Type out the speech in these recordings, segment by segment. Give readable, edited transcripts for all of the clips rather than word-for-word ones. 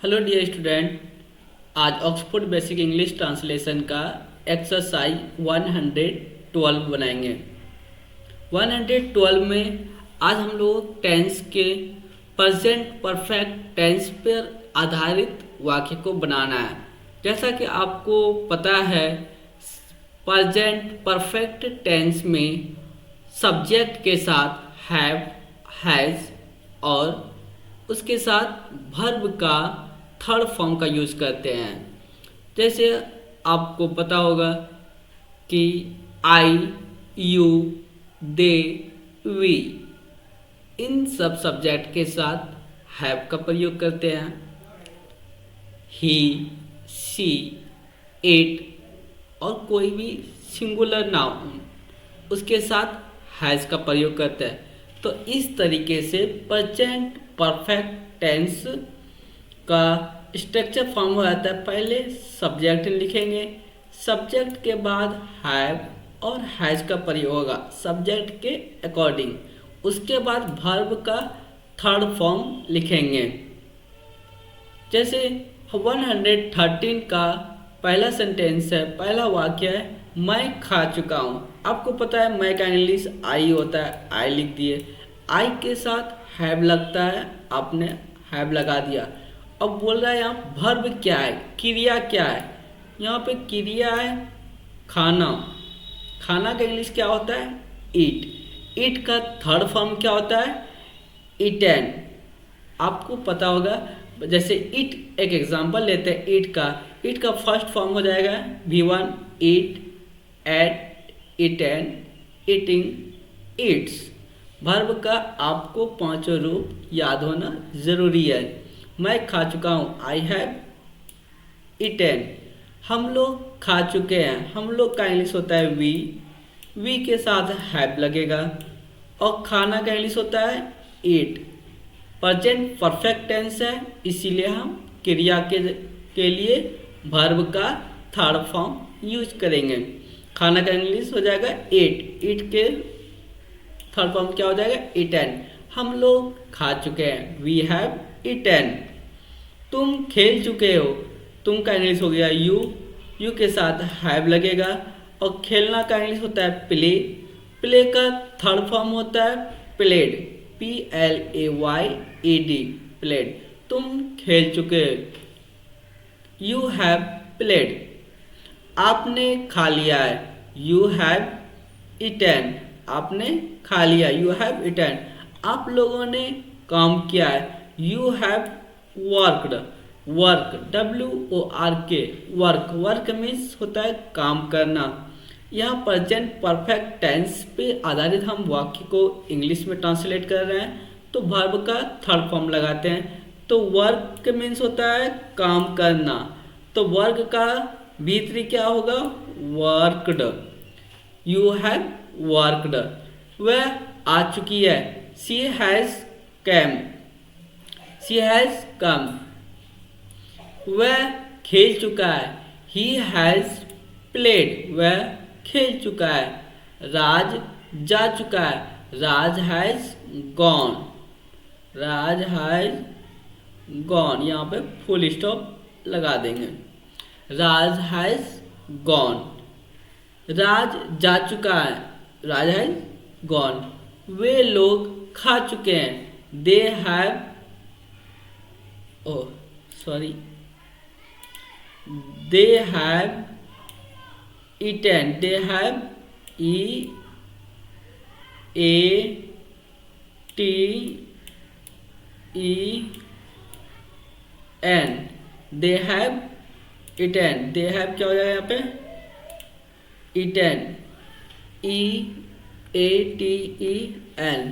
Hello dear student. आज Oxford basic English translation का exercise 112 बनाएंगे। 112 में आज हम लोग टेंस के प्रेजेंट परफेक्ट टेंस पर आधारित वाक्य को बनाना है। जैसा कि आपको पता है, प्रेजेंट परफेक्ट टेंस में सब्जेक्ट के साथ हैव, हैज़ और उसके साथ वर्ब का थर्ड फॉर्म का यूज़ करते हैं। जैसे आपको पता होगा कि आई, यू, दे, वी, इन सब सब्जेक्ट के साथ हैव का प्रयोग करते हैं। ही, शी, इट और कोई भी सिंगुलर नाउन उसके साथ हैज़ का प्रयोग करते हैं। तो इस तरीके से प्रेजेंट परफेक्ट टेंस का स्ट्रक्चर फॉर्म हो जाता है। पहले सब्जेक्ट लिखेंगे, सब्जेक्ट के बाद हैव और हैज़ का प्रयोग होगा सब्जेक्ट के अकॉर्डिंग। उसके बाद वर्ब का थर्ड फॉर्म लिखेंगे। जैसे 113 का पहला सेंटेंस है, पहला वाक्य है मैं खा चुका हूँ। आपको पता है मैं का इंग्लिश आई होता है, आई लिख दिए। आई के साथ हैव लगता है, आपने हैव लगा दिया। अब बोल रहा है यहाँ वर्ब क्या है, क्रिया क्या है। यहाँ पे क्रिया है खाना। खाना का इंग्लिश क्या होता है, ईट। ईट का थर्ड फॉर्म क्या होता है, ईटेन। आपको पता होगा, जैसे ईट एक एग्जांपल लेते हैं। ईट का फर्स्ट फॉर्म हो जाएगा V1 eat, ate, eaten, eating, eats. Verb का आपको पांचों रूप याद होना जरूरी है। मैं खा चुका हूँ, आई हैव ईटेन। हम लोग खा चुके हैं, हम लोग का इंग्लिश होता है वी के साथ हैव लगेगा। और खाना का इंग्लिश होता है ईट। प्रेजेंट परफेक्ट टेंस है, इसीलिए हम क्रिया के लिए वर्ब का थर्ड फॉर्म यूज करेंगे। खाना का इंग्लिश हो जाएगा ईट। ईट के थर्ड फॉर्म क्या हो जाएगा, ईटेन। हम लोग खा चुके हैं, वी हैव ईटेन। तुम खेल चुके हो, तुम का इंग्लिश हो गया यू के साथ हैव लगेगा। और खेलना का इंग्लिश होता है प्ले। प्ले का थर्ड फॉर्म होता है प्लेड, PLAYED, प्लेड। तुम खेल चुके, यू हैव प्लेड। आपने खा लिया है, यू हैव ईटेन। आपने खा लिया, यू हैव ईटेन। आप लोगों ने काम किया है, you have worked. Work, WORK, work. Work means होता है काम करना। यहाँ प्रेजेंट परफेक्ट टेंस पे आधारित हम वाक्य को इंग्लिश में ट्रांसलेट कर रहे हैं, तो वर्ब का थर्ड फॉर्म लगाते हैं। तो वर्क मीन्स होता है काम करना, तो वर्क का भीतरी क्या होगा, वर्कड। You have worked. वह आ चुकी है, she has come, she has come. वह खेल चुका है, ही हैज प्लेड, वह खेल चुका है। राज जा चुका है, Raj has gone, Raj has gone. यहाँ पे फुल स्टॉप लगा देंगे, राज हैज गॉन। राज जा चुका है, राज हैज गॉन। वे लोग खा चुके हैं, they have, oh sorry, they have eaten, they have EATEN, they have eaten, they have क्या हो जाएगा यहाँ पे, eaten, EATEN।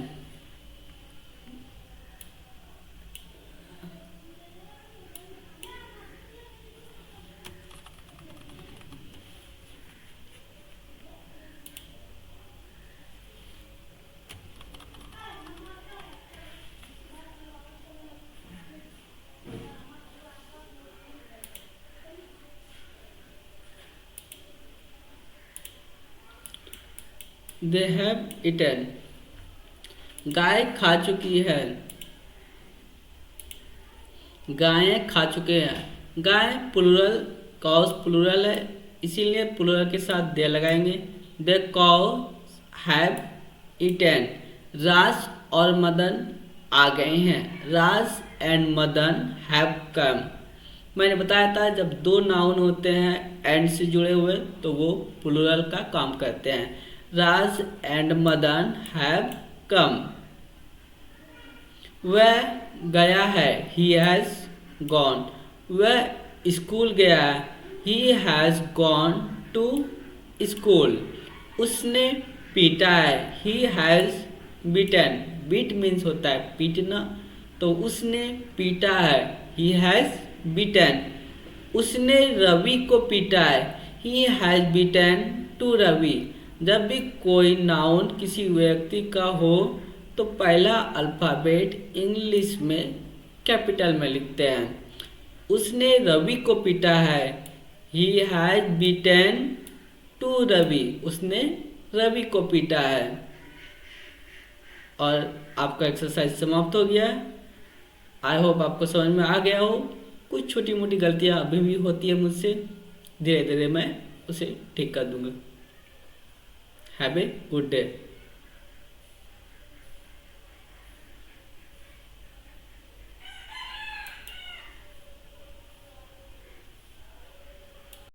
They have eaten. गाय खा चुकी है, गायें खा चुके हैं। गाय प्लूरल, काउस प्लूरल है, इसीलिए प्लूरल के साथ दे लगाएंगे। The cow have eaten. Raj और मदन आ गए हैं। Raj and Madan have come. मैंने बताया था जब दो नाउन होते हैं एंड से जुड़े हुए तो वो प्लूरल का काम करते हैं। Raj and Madan have come. वह गया है, ही हैज गॉन। वह स्कूल गया है, he has gone to school. उसने पीटा है, he has beaten. Beat means होता है पीटना, तो उसने पीटा है, ही हैज बीटन। उसने रवि को पीटा है, he has beaten to Ravi. जब भी कोई नाउन किसी व्यक्ति का हो तो पहला अल्फ़ाबेट इंग्लिश में कैपिटल में लिखते हैं। उसने रवि को पीटा है, he has beaten to Ravi. उसने रवि को पीटा है। और आपका एक्सरसाइज समाप्त हो गया। आई होप आपको समझ में आ गया हो। कुछ छोटी मोटी गलतियां अभी भी होती है मुझसे, धीरे धीरे मैं उसे ठीक कर दूंगा। Have a good day.